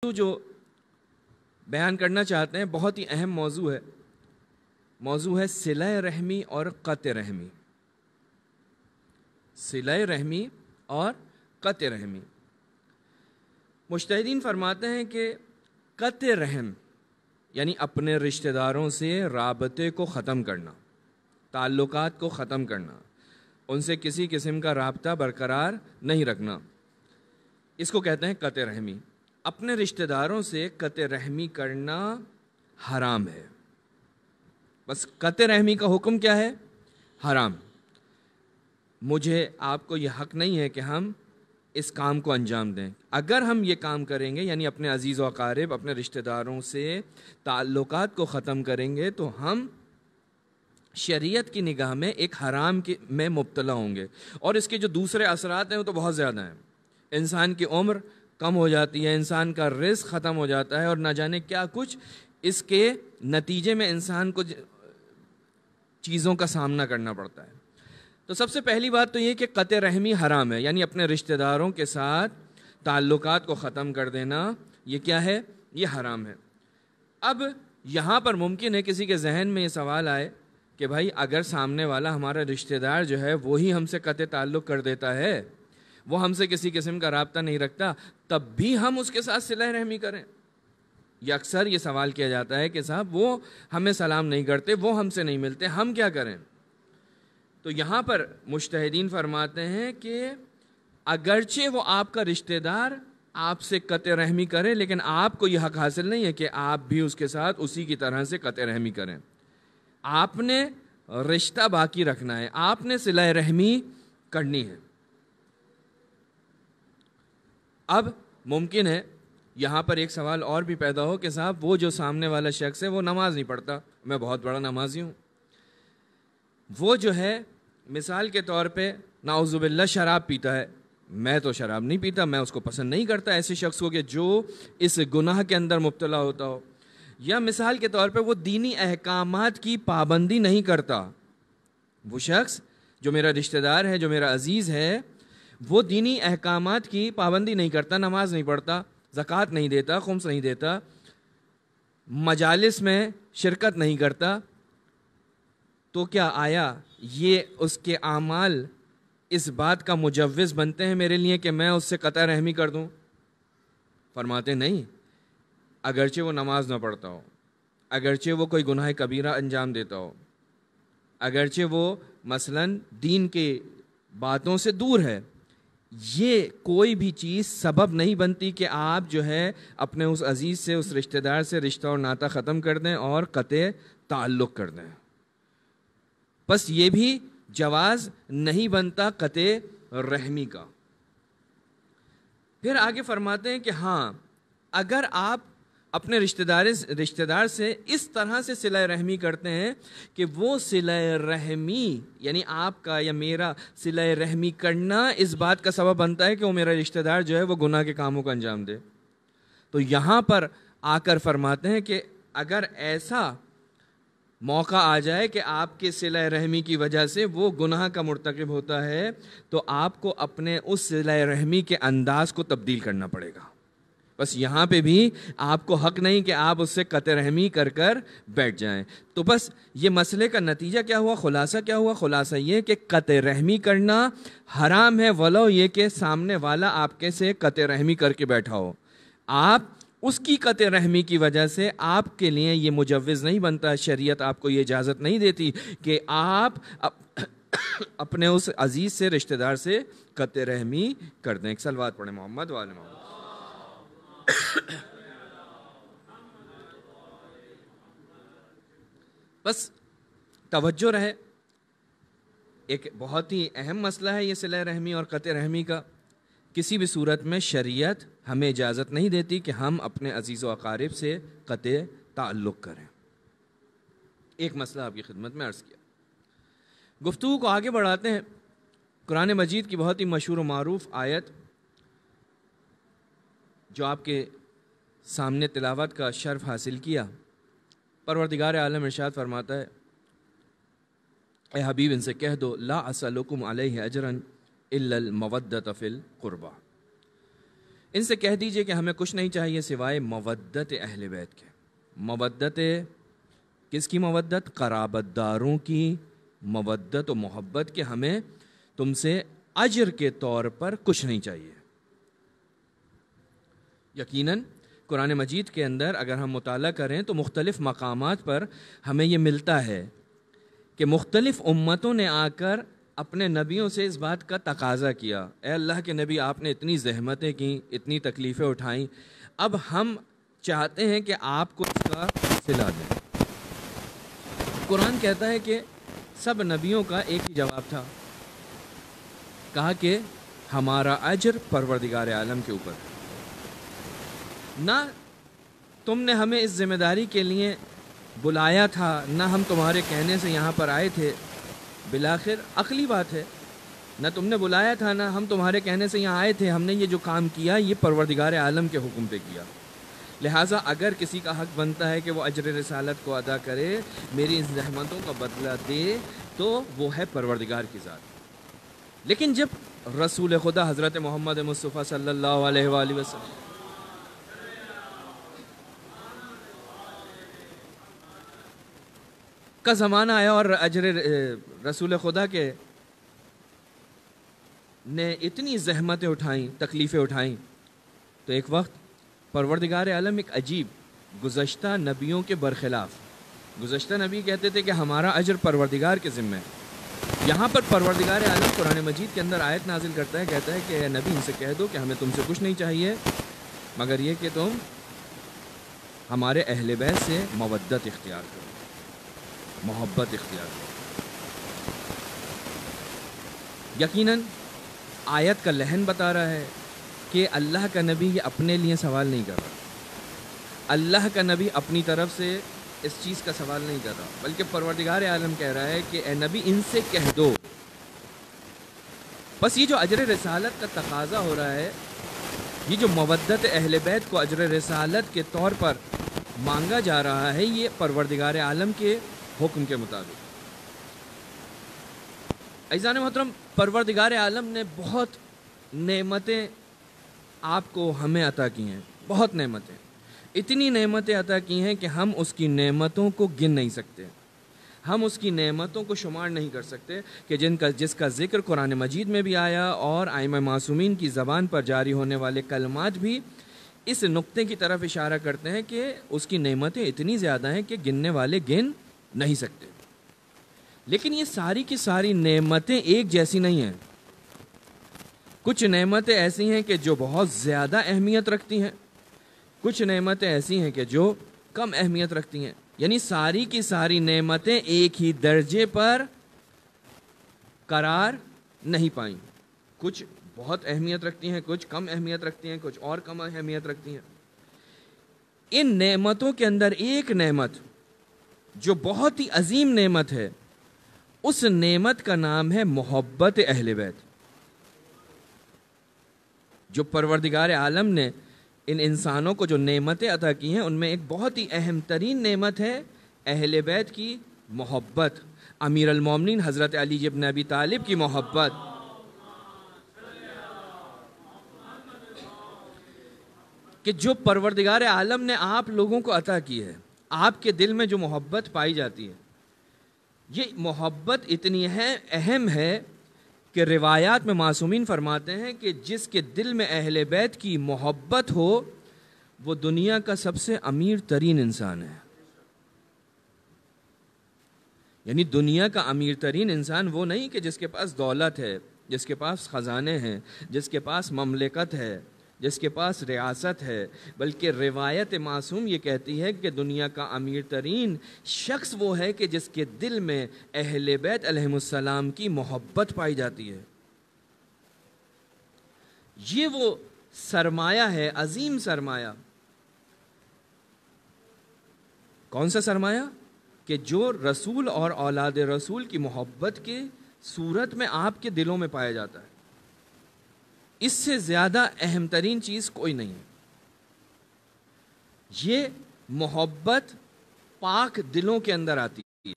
جو بیان کرنا چاہتے ہیں بہت ہی اہم موضوع ہے صلہ رحمی اور قطع رحمی. صلہ رحمی اور قطع رحمی. مجتہدین فرماتے ہیں کہ قطع رحم یعنی اپنے رشتہ داروں سے رابطے کو ختم کرنا، تعلقات کو ختم کرنا، ان سے کسی قسم کا رابطہ برقرار نہیں رکھنا، اس کو کہتے ہیں قطع رحمی. اپنے رشتہ داروں سے قطع رحمی کرنا حرام ہے. بس قطع رحمی کا حکم کیا ہے؟ حرام. مجھے آپ کو یہ حق نہیں ہے کہ ہم اس کام کو انجام دیں. اگر ہم یہ کام کریں گے یعنی اپنے عزیز و اقارب، اپنے رشتہ داروں سے تعلقات کو ختم کریں گے تو ہم شریعت کی نگاہ میں ایک حرام میں مبتلا ہوں گے. اور اس کے جو دوسرے اثرات ہیں وہ تو بہت زیادہ ہیں. انسان کی عمر کم ہو جاتی ہے، انسان کا رزق ختم ہو جاتا ہے، اور نہ جانے کیا کچھ اس کے نتیجے میں انسان کو چیزوں کا سامنا کرنا پڑتا ہے. تو سب سے پہلی بات تو یہ کہ قطع رحمی حرام ہے، یعنی اپنے رشتہ داروں کے ساتھ تعلقات کو ختم کر دینا یہ کیا ہے؟ یہ حرام ہے. اب یہاں پر ممکن ہے کسی کے ذہن میں یہ سوال آئے کہ بھائی اگر سامنے والا ہمارا رشتہ دار جو ہے وہی ہم سے قطع تعلق کر دیتا ہے، وہ ہم سے کسی قسم کا رابطہ نہیں رکھتا، تب بھی ہم اس کے ساتھ صلہ رحمی کریں؟ یہ اکثر یہ سوال کیا جاتا ہے کہ صاحب وہ ہمیں سلام نہیں کرتے، وہ ہم سے نہیں ملتے، ہم کیا کریں؟ تو یہاں پر مجتہدین فرماتے ہیں کہ اگرچہ وہ آپ کا رشتہ دار آپ سے قطع رحمی کرے، لیکن آپ کو یہ حق حاصل نہیں ہے کہ آپ بھی اس کے ساتھ اسی کی طرح سے قطع رحمی کریں. آپ نے رشتہ باقی رکھنا ہے، آپ نے صلہ رحمی کرنی ہے. اب ممکن ہے یہاں پر ایک سوال اور بھی پیدا ہو کہ صاحب وہ جو سامنے والا شخص ہے وہ نماز نہیں پڑھتا، میں بہت بڑا نمازی ہوں. وہ جو ہے مثال کے طور پہ نعوذ باللہ شراب پیتا ہے، میں تو شراب نہیں پیتا، میں اس کو پسند نہیں کرتا ایسے شخص کو کہ جو اس گناہ کے اندر مبتلا ہوتا ہو. یا مثال کے طور پہ وہ دینی احکامات کی پابندی نہیں کرتا. وہ شخص جو میرا رشتہ دار ہے، جو میرا عزیز ہے، وہ دینی احکامات کی پابندی نہیں کرتا، نماز نہیں پڑھتا، زکوٰۃ نہیں دیتا، خمس نہیں دیتا، مجالس میں شرکت نہیں کرتا. تو کیا آیا یہ اس کے اعمال اس بات کا مجوز بنتے ہیں میرے لیے کہ میں اس سے قطع رحمی کر دوں؟ فرماتے نہیں. اگرچہ وہ نماز نہ پڑھتا ہو، اگرچہ وہ کوئی گناہ کبیرہ انجام دیتا ہو، اگرچہ وہ مثلاً دین کے باتوں سے دور ہے، یہ کوئی بھی چیز سبب نہیں بنتی کہ آپ جو ہے اپنے اس عزیز سے، اس رشتہ دار سے رشتہ اور ناطہ ختم کر دیں اور قطع تعلق کر دیں. بس یہ بھی جواز نہیں بنتا قطع رحمی کا. پھر آگے فرماتے ہیں کہ ہاں اگر آپ اپنے رشتہ دار سے اس طرح سے صلہ رحمی کرتے ہیں کہ وہ صلہ رحمی یعنی آپ کا یا میرا صلہ رحمی کرنا اس بات کا سبب بنتا ہے کہ وہ میرا رشتہ دار جو ہے وہ گناہ کے کاموں کو انجام دے، تو یہاں پر آ کر فرماتے ہیں کہ اگر ایسا موقع آ جائے کہ آپ کے صلہ رحمی کی وجہ سے وہ گناہ کا مرتکب ہوتا ہے تو آپ کو اپنے اس صلہ رحمی کے انداز کو تبدیل کرنا پڑے گا. بس یہاں پہ بھی آپ کو حق نہیں کہ آپ اس سے قطع رحمی کر بیٹھ جائیں. تو بس یہ مسئلے کا نتیجہ کیا ہوا، خلاصہ کیا ہوا؟ خلاصہ یہ کہ قطع رحمی کرنا حرام ہے، ولو یہ کہ سامنے والا آپ کے سے قطع رحمی کر کے بیٹھا ہو. آپ اس کی قطع رحمی کی وجہ سے آپ کے لیے یہ مجوز نہیں بنتا، شریعت آپ کو یہ اجازت نہیں دیتی کہ آپ اپنے اس عزیز سے، رشتہ دار سے قطع رحمی کر دیں. ایک صلوات پڑھیں محمد وآل محمد. بس توجہ رہے، ایک بہت ہی اہم مسئلہ ہے یہ صلہ رحمی اور قطع رحمی کا. کسی بھی صورت میں شریعت ہمیں اجازت نہیں دیتی کہ ہم اپنے عزیز و اقارب سے قطع تعلق کریں. ایک مسئلہ آپ کی خدمت میں عرض کیا. گفتگو کو آگے بڑھاتے ہیں. قرآن مجید کی بہت ہی مشہور و معروف آیت جو آپ کے سامنے تلاوت کا شرف حاصل کیا. پروردگار عالم ارشاد فرماتا ہے، اے حبیب ان سے کہہ دو لا اسألکم علیہ اجرا الا المودۃ فی القربى. ان سے کہہ دیجئے کہ ہمیں کچھ نہیں چاہیے سوائے مودت اہل بیت کے. مودت کس کی مودت؟ قرابت داروں کی مودت و محبت کہ ہمیں تم سے اجر کے طور پر کچھ نہیں چاہیے. یقیناً قرآن مجید کے اندر اگر ہم مطالعہ کریں تو مختلف مقامات پر ہمیں یہ ملتا ہے کہ مختلف امتوں نے آ کر اپنے نبیوں سے اس بات کا تقاضا کیا، اے اللہ کے نبی آپ نے اتنی زحمتیں کیں، اتنی تکلیفیں اٹھائیں، اب ہم چاہتے ہیں کہ آپ کو اس کا صلہ دیں. قرآن کہتا ہے کہ سب نبیوں کا ایک ہی جواب تھا، کہا کہ ہمارا اجر پروردگار عالم کے اوپر. نہ تم نے ہمیں اس ذمہ داری کے لیے بلایا تھا، نہ ہم تمہارے کہنے سے یہاں پر آئے تھے. بالآخر عقلی بات ہے، نہ تم نے بلایا تھا نہ ہم تمہارے کہنے سے یہاں آئے تھے. ہم نے یہ جو کام کیا یہ پروردگار عالم کے حکم پہ کیا. لہٰذا اگر کسی کا حق بنتا ہے کہ وہ اجر رسالت کو ادا کرے، میری ان زحمتوں کا بدلہ دے، تو وہ ہے پروردگار کی ذات. لیکن جب رسول خدا حضرت محمد مصطفیٰ صلی اللہ علیہ وآلہ وسلم کا زمانہ آیا اور اجر رسول خدا کے نے اتنی زحمتیں اٹھائیں، تکلیفیں اٹھائیں، تو ایک وقت پروردگار عالم ایک عجیب گزشتہ نبیوں کے برخلاف، گزشتہ نبی کہتے تھے کہ ہمارا اجر پروردگار کے ذمہ ہے. یہاں پر پروردگار عالم قرآن مجید کے اندر آیت نازل کرتا ہے، کہتا ہے کہ اے نبی ان سے کہہ دو کہ ہمیں تم سے کچھ نہیں چاہیے مگر یہ کہ تم ہمارے اہل بیت سے مودت اختیار کرو، محبت اختیار کرو. یقیناً آیت کا لحن بتا رہا ہے کہ اللہ کا نبی یہ اپنے لیے سوال نہیں کر رہا، اللہ کا نبی اپنی طرف سے اس چیز کا سوال نہیں کر رہا، بلکہ پروردگار عالم کہہ رہا ہے کہ اے نبی ان سے کہہ دو. بس یہ جو اجر رسالت کا تقاضا ہو رہا ہے، یہ جو مودت اہل بیت کو اجر رسالت کے طور پر مانگا جا رہا ہے، یہ پروردگار عالم کے حکم کے مطابق. عزیزان محترم، پروردگار عالم نے بہت نعمتیں آپ کو ہمیں عطا کی ہیں، بہت نعمتیں، اتنی نعمتیں عطا کی ہیں کہ ہم اس کی نعمتوں کو گن نہیں سکتے، ہم اس کی نعمتوں کو شمار نہیں کر سکتے کہ جس کا ذکر قرآن مجید میں بھی آیا اور ائمہ معصومین کی زبان پر جاری ہونے والے کلمات بھی اس نقطے کی طرف اشارہ کرتے ہیں کہ اس کی نعمتیں اتنی زیادہ ہیں کہ گننے والے گن نہیں سکتے. لیکن یہ ساری کی ساری نعمتیں ایک جیسی نہیں ہیں. کچھ نعمتیں ایسی ہیں کہ جو بہت زیادہ اہمیت رکھتی ہیں، کچھ نعمتیں ایسی ہیں کہ جو کم اہمیت رکھتی ہیں. یعنی ساری کی ساری نعمتیں ایک ہی درجے پر قرار نہیں پائیں. کچھ بہت اہمیت رکھتی ہیں، کچھ کم اہمیت رکھتی ہیں، کچھ اور کم اہمیت رکھتی ہیں. ان نعمتوں کے اندر ایک نعمت جو بہت ہی عظیم نعمت ہے، اس نعمت کا نام ہے محبت اہل بیت. جو پروردگار عالم نے ان انسانوں کو جو نعمتیں عطا کی ہیں، ان میں ایک بہت ہی اہم ترین نعمت ہے اہل بیت کی محبت، امیر المومنین حضرت علی ابن ابی طالب کی محبت. کہ جو پروردگار عالم نے آپ لوگوں کو عطا کی ہے، آپ کے دل میں جو محبت پائی جاتی ہے، یہ محبت اتنی اہم ہے کہ روایات میں معصومین فرماتے ہیں کہ جس کے دل میں اہل بیت کی محبت ہو وہ دنیا کا سب سے امیر ترین انسان ہے. یعنی دنیا کا امیر ترین انسان وہ نہیں کہ جس کے پاس دولت ہے، جس کے پاس خزانے ہیں، جس کے پاس مملکت ہے، جس کے پاس ریاست ہے، بلکہ روایت معصوم یہ کہتی ہے کہ دنیا کا امیر ترین شخص وہ ہے کہ جس کے دل میں اہل بیت علیہم السلام کی محبت پائی جاتی ہے. یہ وہ سرمایہ ہے، عظیم سرمایہ. کون سا سرمایہ؟ کہ جو رسول اور اولاد رسول کی محبت کے صورت میں آپ کے دلوں میں پایا جاتا ہے. اس سے زیادہ اہم ترین چیز کوئی نہیں ہے. یہ محبت پاک دلوں کے اندر آتی ہے،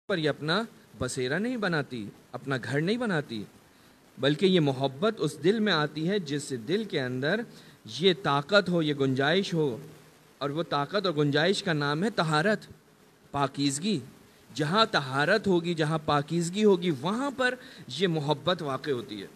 پر یہ اپنا بسیرا نہیں بناتی، اپنا گھر نہیں بناتی، بلکہ یہ محبت اس دل میں آتی ہے جس دل کے اندر یہ طاقت ہو، یہ گنجائش ہو، اور وہ طاقت اور گنجائش کا نام ہے طہارت، پاکیزگی۔ جہاں طہارت ہوگی، جہاں پاکیزگی ہوگی، وہاں پر یہ محبت واقع ہوتی ہے۔